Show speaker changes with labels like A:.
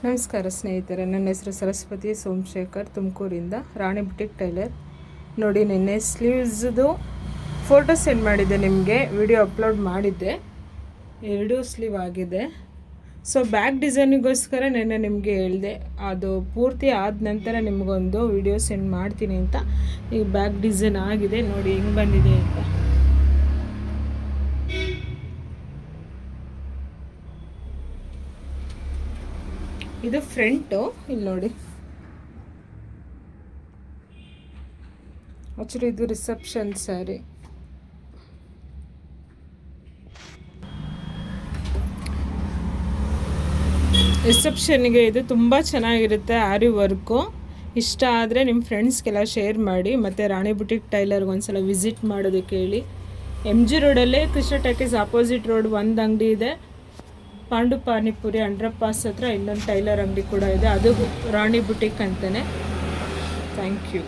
A: ನಮಸ್ಕಾರ ಸ್ನೇಹಿತರೆ, ನನ್ನ ಹೆಸರು ಸರಸ್ವತಿ ಸೋಮಶೇಖರ್, ತುಮಕೂರಿಂದ. ರಾಣಿ ಬುಟಿಕ್ ಟೈಲರ್. ನೋಡಿ, ನಿನ್ನೆ ಸ್ಲೀವ್ಸ್ದು ಫೋಟೋ ಸೆಂಡ್ ಮಾಡಿದ್ದೆ ನಿಮಗೆ, ವಿಡಿಯೋ ಅಪ್ಲೋಡ್ ಮಾಡಿದ್ದೆ. 2 ಸ್ಲೀವ್ ಆಗಿದೆ. ಸೊ ಬ್ಯಾಕ್ ಡಿಸೈನಿಗೋಸ್ಕರ ನಿನ್ನೆ ನಿಮಗೆ ಹೇಳಿದೆ, ಅದು ಪೂರ್ತಿ ಆದ ನಂತರ ನಿಮಗೊಂದು ವಿಡಿಯೋ ಸೆಂಡ್ ಮಾಡ್ತೀನಿ ಅಂತ. ಈ ಬ್ಯಾಕ್ ಡಿಸೈನ್ ಆಗಿದೆ ನೋಡಿ ಹೆಂಗೆ ಬಂದಿದೆ ಅಂತ. ಇದು ಫ್ರಂಟು, ಇಲ್ಲಿ ನೋಡಿ. ಆ್ಯಕ್ಚುಲಿ ಇದು ರಿಸೆಪ್ಷನ್ ಸ್ಯಾರಿ. ರಿಸೆಪ್ಷನ್ಗೆ ಇದು ತುಂಬ ಚೆನ್ನಾಗಿರುತ್ತೆ. ಆರಿ ವರ್ಕು ಇಷ್ಟ ಆದರೆ ನಿಮ್ಮ ಫ್ರೆಂಡ್ಸ್ಗೆಲ್ಲ ಶೇರ್ ಮಾಡಿ. ಮತ್ತು ರಾಣಿ ಬುಟಿಕ್ ಟೈಲರ್ಗೆ ಒಂದ್ಸಲ ವಿಸಿಟ್ ಮಾಡೋದಕ್ಕೆ ಹೇಳಿ. MG ರೋಡಲ್ಲೇ ಕೃಷ್ಣ ಟಾಕೀಸ್ ಆಪೋಸಿಟ್ ರೋಡ್ ಒಂದು ಅಂಗಡಿ ಇದೆ. ಪಾಂಡು ಪಾನಿಪುರಿ ಅಂಡರ್ ಪಾಸ್ ಹತ್ರ ಇನ್ನೊಂದು ಟೈಲರ್ ಅಂಗಡಿ ಕೂಡ ಇದೆ, ಅದು ರಾಣಿ ಬುಟಿಕ್ ಅಂತಲೇ. Thank you.